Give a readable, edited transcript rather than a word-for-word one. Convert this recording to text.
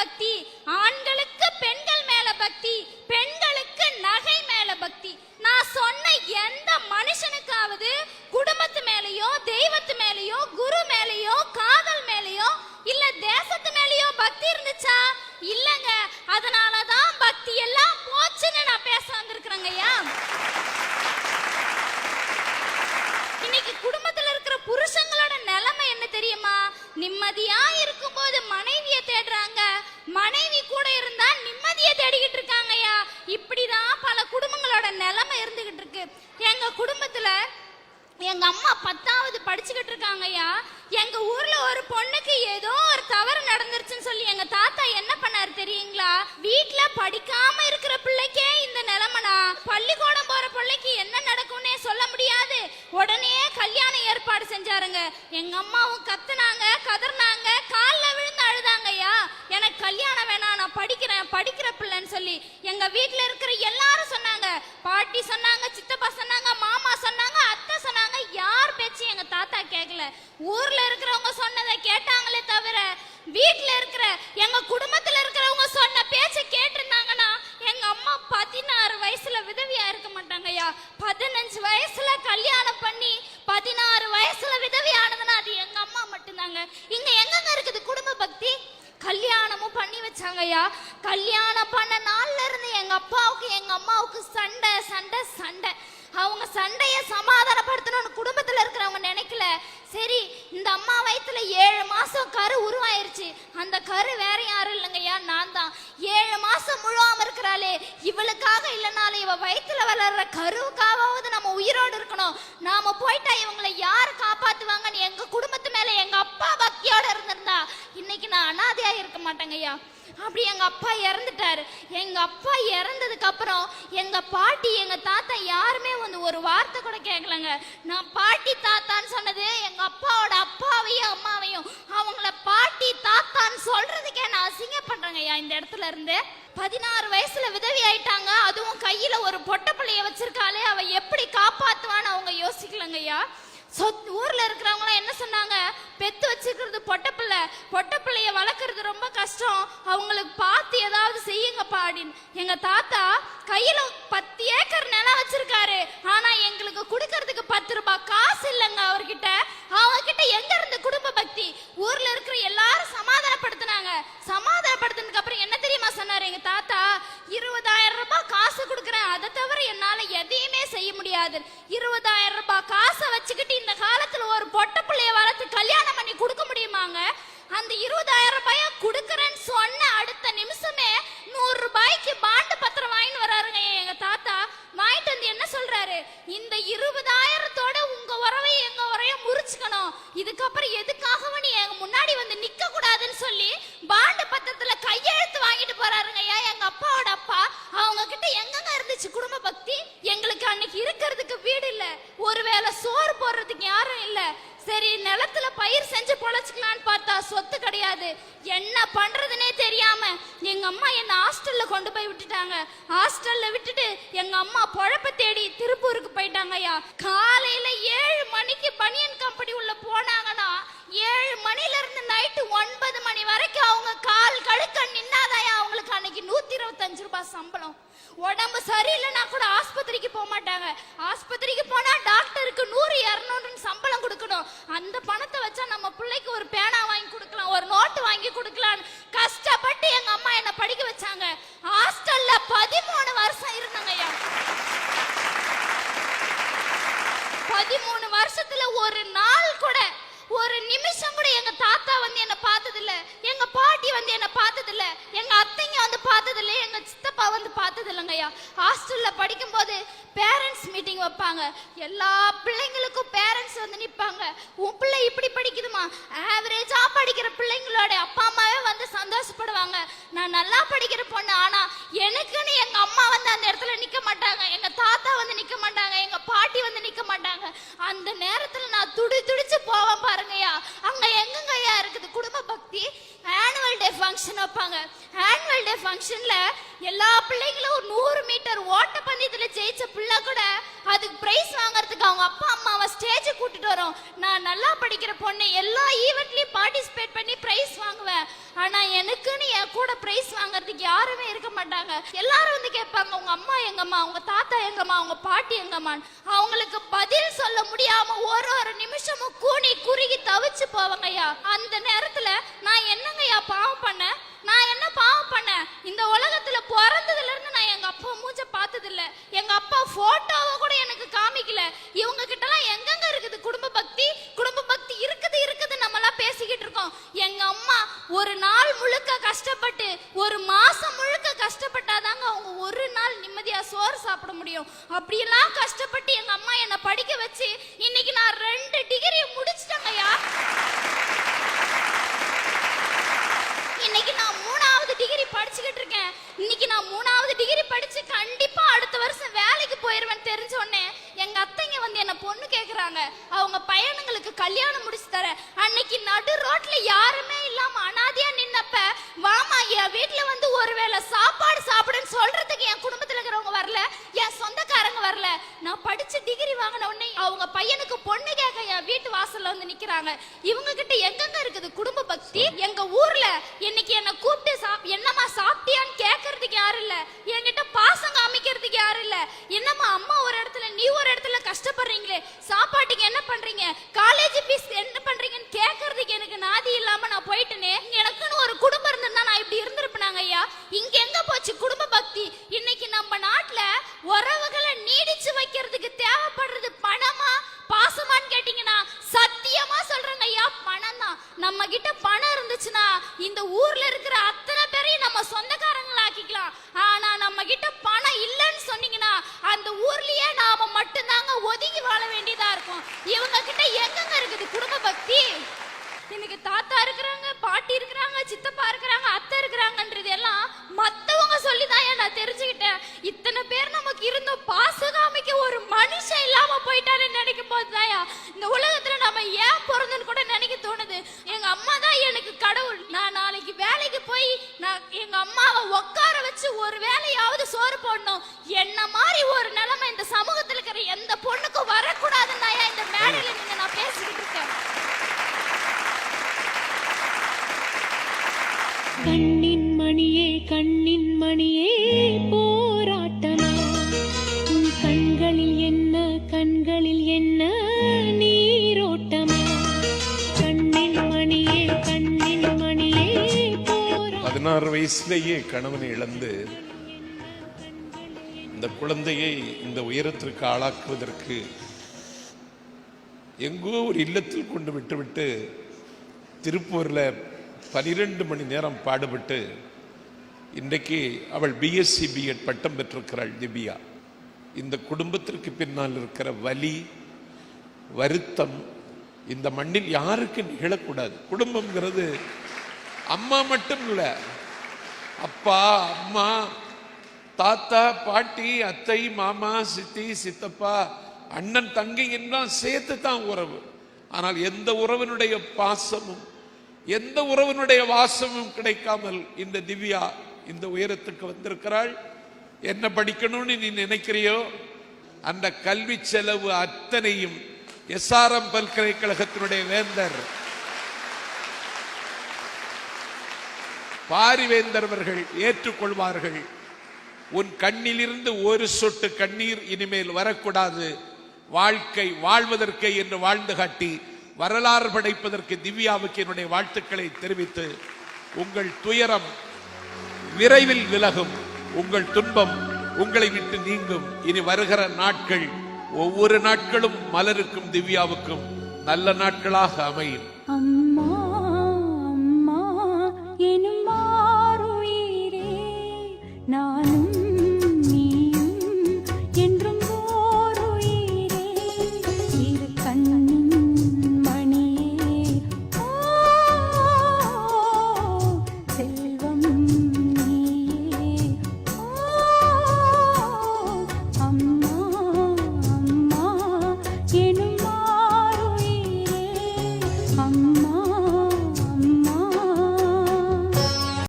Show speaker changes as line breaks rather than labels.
பக்தி, ஆண்களுக்கு பெண்கள் மேல பக்தி, பெண்களுக்கு நகை மேல பக்தி. நான் சொன்ன எந்த மனுஷனுக்காவது குடும்பத்து மேலயோ, தெய்வத்து மேலயோ, குரு மேலயோ, காதல் மேலயோ, இல்ல தேசத்து மேலயோ பக்தி இருந்துச்சா? இல்லங்க. அதனாலதான் பக்தி எல்லாம் போச்சுன்னு நான் பேச வந்திருக்கிறேங்க. ஐயா, இன்னைக்கு குடும்பத்துல இருக்கிற புருஷங்களோட நிலைமை என்ன தெரியுமா? நிம்மதியா இருக்கும்போது மனைவியை தேடுறாங்க, மனைவி கூட இருந்தா நிம்மதியை தேடிக்கிட்டு இருக்காங்க. ஐயா, இப்படிதான் பல குடும்பங்களோட நிலைமை இருந்துகிட்டு இருக்கு. எங்க குடும்பத்துல எங்க அம்மா 10வது படிச்சுக்கிட்டு இருக்காங்க. ஐயா, எங்க ஊர்ல ஒரு பொண்ணுக்கு ஏதோ ஒரு தவறு நடந்துருச்சுன்னு சொல்லி எங்க தாத்தா என்ன பண்ணாரு தெரியுங்களா? வீட்டுல படிக்காம இருக்கிற பிள்ளைக்கே இந்த நிலைமைனா பள்ளிக்கூடம் போற பிள்ளைக்கு என்ன நடக்கும்னே சொல்ல முடியாது. உடனே கல்யாண ஏற்பாடு செஞ்சாருங்க. எங்க அம்மாவும் கத்துனாங்க, கதர்னாங்க, காலில் விழுந்து அழுதாங்க. ஐயா, எனக்கு கல்யாணம் வேணாம், நான் படிக்கிற பிள்ளைன்னு சொல்லி எங்க வீட்டுல இருக்கிற எல்லாரும் சொன்னாங்க. பாட்டி சொன்னாங்க, சித்தப்பா சொன்னாங்க, மாமா சொன்னாங்க, அத்தை சொன்னாங்க. யார் பேச்சு எங்க தாத்தா கேட்கல. ஊர்ல இருக்கிறவங்க சொன்னதை கேட்டாங்களே தவிர வீட்டுல இருக்கிற எங்க குடும்பத்துல இருக்கிறவங்க சொன்ன பேச்ச கேட்டிருந்தாங்கன்னா எங்க அம்மா 16 வயசுல விதவியா இருக்க மாட்டாங்க. ஐயா, 15 வயசுல கல்யாணம் பண்ணி 16 வயசுல விதவியானதுன்னா அது எங்க அம்மா மட்டும்தாங்க. இங்க எங்கங்க இருக்குது குடும்ப பக்தி? கல்யாணமும் பண்ணி வச்சாங்க. ஐயா, கல்யாணம் பண்ண நாள்ல இருந்து எங்க அப்பாவுக்கு எங்க அம்மாவுக்கு சண்டை சண்டை சண்டை. அவங்க சண்டைய சமாதானப்படுத்தணும்னு குடும்பத்துல இருக்கிறவங்க நினைக்கல. சரி, இந்த அம்மா வயித்துல 7 மாசம் கரு உருவாயிருச்சு. அந்த கரு வேற யாரும் இல்லைங்கய்யா, நான் தான். 7 மாசம் முழுவாம இருக்கிறாளே, இவளுக்காக இல்லைனாலும் இவ வயித்துல வளர்ற கருவுக்காவது நம்ம உயிரோடு இருக்கணும். நாம போயிட்டா இவங்களை யாரு காப்பாத்துவாங்கன்னு எங்க குடும்பத்து மேல எங்க அப்பா பக்தியோட இருந்திருந்தா இன்னைக்கு நான் அனாதையா இருக்க மாட்டேங்க. ஐயா, அப்படி எங்க அப்பா இறந்துட்டாரு. எங்க அப்பா இறந்ததுக்கு அப்புறம் எங்க பாட்டி எங்க தாத்தா யாருமே வந்து ஒரு வார்த்தை கூட கேட்கலங்க. நான் பாட்டி தாத்தான்னு சொன்னது எங்க அப்பாவோட அப்பாவையும் அம்மாவையும் அவங்கள பாட்டி தாத்தான்னு சொல்றதுக்கே நான் அசிங்க பண்றேங்க. ஐயா, இந்த இடத்துல இருந்து 16 வயசுல விதவி ஆயிட்டாங்க. அதுவும் கையில ஒரு பொட்ட பிள்ளைய வச்சிருக்காளே, அவ எப்படி காப்பாத்துவான்னு அவங்க யோசிக்கலங்க. ஐயா, ஊர்ல இருக்கிறவங்க என்ன சொன்னாங்க? பெத்து வச்சிருக்கிறது பொட்ட பிள்ளைய வளர்க்கறது ரொம்ப கஷ்டம், அவங்களுக்கு பார்த்து ஏதாவது செய்யுங்கப்பா அப்படின்னு. எங்க தாத்தா கையில 10 ஏக்கர் நிலம் வச்சிருக்காரு. ஆனா எங்களுக்கு கொடுக்கறதுக்கு 10 ரூபாய் காசு இல்லைங்க அவர்கிட்ட. அவங்ககிட்ட எங்க இருந்து குடும்ப பக்தி? ஊர்ல இருக்கிற எல்லாரும் சமாதானப்படுத்தினாங்க. சமாதானப்படுத்தினதுக்கு அப்புறம் என்ன தெரியுமா சொன்னாரு எங்க தாத்தா? 20,000 ரூபாய் காசு கொடுக்குறேன், அதை தவிர என்னால எதையுமே செய்ய முடியாது. 20,000 ரூபாய் காசை வச்சுக்கிட்டு இந்த காலத்துல ஒரு பொட்ட பிள்ளைய வளர்த்து கல்யாணம் பண்ணி கொடுக்க முடியுமாங்க? அந்த 20,000 ரூபாய கொடுக்கறேன்னு சொன்ன அடுத்த நிமிஷமே 100 ரூபாய்க்கு பாண்டு பத்திரம் வாங்கிட்டு வராருங்க எங்க தாத்தா. வாங்கிட்டு வந்து என்ன சொல்றாரு? இந்த 20,000தோட உங்க உறவையும் எங்க உரையும் முறிச்சுக்கணும், இதுக்கப்புறம் எதுக்காகவும் நீ எங்க முன்னாடி வந்து நிக்க கூடாதுன்னு சொல்லி பாண்டு பத்திரத்துல கையெழுத்து வாங்கிட்டு போறாருங்க. எங்க அப்பாவோட அப்பா. அவங்க கிட்ட எங்கங்க இருந்துச்சு குடும்ப பக்தி? எங்களுக்கு அன்னைக்கு இருக்கிறதுக்கு வீடு இல்ல, ஒருவேளை சோறு போடுறதுக்கு யாரும் இல்ல. சரி, நிலத்துல பயிர் செஞ்சு பொழைச்சுக்கலான்னு பார்த்தா சொத்து கிடையாது. என்ன பண்றதுன்னே தெரியாம எங்க அம்மா என்ன ஹாஸ்டல்ல கொண்டு போய் விட்டுட்டாங்க. ஹாஸ்டல்ல விட்டுட்டு எங்க அம்மா பொழப்ப தேடி திருப்பூருக்கு போயிட்டாங்க. ஐயா, காலையில 7 மணிக்கு பனியன் கம்பெனி உள்ள போனாங்கன்னா 7 மணில இருந்து நைட்டு 9 மணி வரைக்கும் அவங்க கால் கடுக்க நின்னாதாயா அவங்களுக்கு அன்னைக்கு 125 ரூபாய் சம்பளம். உடம்பு சரியில்லைன்னா கூட ஆஸ்பத்திரிக்கு போக மாட்டாங்க. ஆஸ்பத்திரிக்கு போனா டாக்டருக்கு 100-200 சம்பளம் கொடுக்கணும். அந்த பணத்தை வச்சா நம்ம பிள்ளைக்கு ஒரு பேனா வாங்கி கொடுக்கலாம், ஒரு நோட்டு வாங்கி கொடுக்கலாம். கஷ்டப்பட்டு எங்க அம்மா என்ன படிக்க வச்சாங்க. ஹாஸ்டல்ல 13 வருஷம் இருந்தாங்க. ஐயா, 13 வருஷத்துல ஒரு நாள் கூட, ஒரு நிமிஷம் கூட எங்க தாத்தா வந்து என்ன பார்த்தது இல்ல, எங்க பாட்டி வந்து என்ன பார்த்தது இல்ல, எங்க அத்தைங்க வந்து பார்த்தது இல்ல, எங்க சித்தப்பா வந்து பார்த்தது இல்லைங்கய்யா. ஹாஸ்டல்ல படிக்கும் போது பேரண்ட்ஸ் மீட்டிங் வைப்பாங்க. எல்லா பிள்ளைங்களுக்கும் பேரண்ட்ஸ் வந்து நிற்பாங்க. உன் பிள்ளை இப்படி படிக்குதுமா, ஆவரேஜா படிக்கிற பிள்ளைங்களோட அப்பா அம்மாவே வந்து சந்தோஷப்படுவாங்க. நான் நல்லா படிக்கிற பொண்ணு, ஆனா எனக்குன்னு எங்க அம்மா வந்து அந்த இடத்துல நிக்க மாட்டாங்க, எங்க தாத்தா வந்து நிக்க மாட்டாங்க, எங்க பாட்டி வந்து நிக்க மாட்டாங்க. அந்த நேரத்துல நான் துடிச்சு போவேன் பாருங்கய்யா. அங்க எங்கங்கய்யா இருக்குது குடும்ப பக்தி? ஆனுவல் டே ஃபங்க்ஷன் வைப்பாங்க. ஆனுவல் டே ஃபங்க்ஷன்ல எல்லா பிள்ளைங்களும் 100 மீட்டர் ஓட்ட பந்தயத்துல ஜெயிச்ச பிள்ளை கூட அதுக்கு பிரைஸ் வாங்குறதுக்கு அவங்க அப்பா அம்மாவை ஸ்டேஜ் கூட்டிட்டு வரோம். நான் நல்லா படிக்கிற பொண்ணு, எல்லா ஈவென்ட்லயும் பார்ட்டிசிபேட் பண்ணி பிரைஸ் வாங்குவேன். ஆனா எனக்குன்னு என் கூட பிரைஸ் வாங்குறதுக்கு யாருமே இருக்க மாட்டாங்க. எல்லாரும் வந்து கேட்பாங்க, உங்க அம்மா எங்கம்மா, உங்க தாத்தா எங்கம்மா, உங்க பாட்டி எங்கம்மா. அவங்களுக்கு பதில் சொல்ல முடியாம ஒரு நிமிஷமும் கூனி குறுகி தவிச்சு போவாங்கய்யா. அந்த நேரத்துல நான் என்னங்கய்யா பாவம் பண்ணேன்? நான் என்ன பாவம் பண்ணேன்? இந்த உலகத்துல பிறந்ததுல இருந்து நான் எங்க அப்பா மூஞ்ச பார்த்தது இல்ல. எங்க அப்பா போட்டோவை கூட எனக்கு காமிக்கல. இவங்க கிட்ட எல்லாம் எங்கெங்க இருக்குது குடும்ப பக்தி? குடும்ப பக்தி இருக்குது நம்ம எல்லாம் பேசிக்கிட்டு இருக்கோம். எங்க அம்மா ஒரு நாள் முழுக்க கஷ்டப்பட்டு, ஒரு மாசம் முழுக்க கஷ்டப்பட்டாதாங்க அவங்க ஒரு நாள் நிம்மதியா சோறு சாப்பிட முடியும். அப்படியெல்லாம் கஷ்டப்பட்டு எங்க அம்மா என்ன படிக்க வச்சு இன்னைக்கு நான் 2 டிகிரி முடிச்சிட்டேங்கய்யா. இன்னைக்கு நான் 3வது டிகிரி படிச்சுக்கிட்டு இருக்கேன். இன்னைக்கு நான் 3வது டிகிரி படிச்சு கண்டிப்பா அடுத்த வருஷம் வேலைக்கு போயிருவேன் தெரிஞ்ச உடனே எங்க அத்தைங்க வந்து என்ன பொண்ணு கேக்குறாங்க. அவங்க பையனுங்களுக்கு கல்யாணம் முடிச்சு தர. அன்னைக்கு நடு ரோட்ல யாருமே இல்லாம அனாதையா நின்னப்ப, வாமா என் வீட்டுல வந்து ஒருவேளை சாப்பாடு சாப்பிடுன்னு சொல்றதுக்கு என் குடும்பத்துல இருக்கிறவங்க வரல, என் சொந்தக்காரங்க வரல. நான் படிச்சு டிகிரி வாங்கின உடனே அவங்க பையனுக்கு பொண்ணு கேட்க என் வீட்டு வாசல்ல வந்து நிக்கிறாங்க. இவங்க கிட்ட எங்கெங்க இருக்குது குடும்ப பக்தி? எங்க ஊர்ல இன்னைக்கு என்ன கூப்பிட்டு என்னம்மா சாப்பிட்டியான்னு கேட்கறதுக்கு யாரும் இல்ல. என்கிட்ட பாசம் காமிக்கிறதுக்கு யாரும் இல்ல. என்னம்மா அம்மா ஒரு இடத்துல நீ ஒரு இடத்துல கஷ்டப்படுறீங்களே, சாப்பாட்டுக்கு என்ன பண்றீங்க, காலேஜ் ஃபீஸ் என்ன பண்றீங்கன்னு கேட்கறதுக்கு எனக்கு நாதி இல்லாம நான் போயிட்டேனே. எனக்குன்னு ஒரு குடும்பம் இருந்தா நான் இப்படி இருந்திருப்பேனாங்க ஐயா. இங்க எங்க போச்சு குடும்ப பக்தி? இன்னைக்கு நம்ம நாட்டுல உறவுகளை நீடிச்சு வைக்கிறதுக்கு தேவைப்படுறது பணமா பாசமான்னு கேட்டீங்கன்னா சத்தியமா சொல்றேங்க ஐயா, பணம் தான். நம்ம கிட்ட பணம் இருந்துச்சுன்னா இந்த ஊர்ல இருக்கிற அத்தனை பேரையும் நம்ம சொந்தக்காரங்களா ஆக்கிக்கலாம். ஆனா நம்ம கிட்ட பணம் இல்லைன்னு சொன்னீங்கன்னா அந்த ஊர்லயே நாம மட்டும்தாங்க ஒதுங்கி வாழ வேண்டியதா இருக்கும். இவங்க கிட்ட எங்கெங்க இருக்குது குடும்ப பக்தி? எனக்கு தாத்தா இருக்கிறாங்க, பாட்டி இருக்கிறாங்க, சித்தப்பா இருக்கிறாங்க, அத்தை இருக்கிறாங்கன்றது எல்லாம் மத்தவங்க சொல்லிதான் நான் தெரிஞ்சுக்கிட்டேன். இத்தனை பேர் நமக்கு இருந்தோம், பாசகாமிக்க ஒரு மனுஷன் இல்லாம போயிட்டாரு நினைக்கும் போதுதாயா இந்த உலகத்துல நம்ம ஏன் பிறந்தன்னு கூட நினைக்க தோணுது. எங்க அம்மா தான் எனக்கு கடவுள். நான் நாளைக்கு வேலைக்கு போய் நான் எங்க அம்மாவை உட்கார வச்சு ஒரு வேலையாவது சோறு போடணும். என்ன மாதிரி ஒரு நிலைமை இந்த சமூகத்துல இருக்கிற எந்த பொண்ணுக்கும் வரக்கூடாதுன்னு இந்த மேடையில நீங்க நான் பேசிக்கிட்டு இருக்கேன்.
கண்ணின் மணியே கண்ணின் மணியே போராட்டமா, உன் கண்களில் என்ன நீரோட்டமா, கண்ணின் மணியே போராட்டமா.
16 வயசுலேயே கணவனை இழந்து இந்த குழந்தையை இந்த உயரத்திற்கு ஆளாக்குவதற்கு எங்கோ ஒரு இல்லத்தில் கொண்டு விட்டுவிட்டு திருப்பூர்ல 12 மணி நேரம் பாடுபட்டு இன்றைக்கு அவள் பிஎஸ்சி பிஎட் பட்டம் பெற்றிருக்கிறாள் திவ்யா. இந்த குடும்பத்திற்கு பின்னால் இருக்கிற வலி வருத்தம் இந்த மண்ணில் யாருக்கு நிகழக்கூடாது. குடும்பம்ங்கிறது அம்மா மட்டும் இல்லை, அப்பா அம்மா தாத்தா பாட்டி அத்தை மாமா சித்தி சித்தப்பா அண்ணன் தங்கை எல்லாம் சேர்த்து தான் உறவு. ஆனால் எந்த உறவினுடைய பாசமும் எந்த உறவினுடைய வாசமும் கிடைக்காமல் இந்த திவ்யா இந்த உயரத்துக்கு வந்திருக்கிறாள். என்ன படிக்கணும்னு நீ நினைக்கிறியோ அந்த கல்வி செலவு அத்தனையும் எஸ்ஆர்எம் பல்கலைக்கழகத்தினுடைய வேந்தர் பாரிவேந்தர் அவர்கள் ஏற்றுக்கொள்வார்கள். உன் கண்ணிலிருந்து ஒரு சொட்டு கண்ணீர் இனிமேல் வரக்கூடாது. வாழ்க்கை வாழ்வதற்கு என்று வாழ்ந்து காட்டி வரலாறு படைப்பதற்கு திவ்யாவுக்கு என்னுடைய வாழ்த்துக்களை தெரிவித்து, உங்கள் துயரம் விரைவில் விலகும், உங்கள் துன்பம் உங்களை விட்டு நீங்கும். இனி வருகிற நாட்கள் ஒவ்வொரு நாட்களும் மலருக்கும் திவ்யாவுக்கும் நல்ல நாட்களாக அமையும்.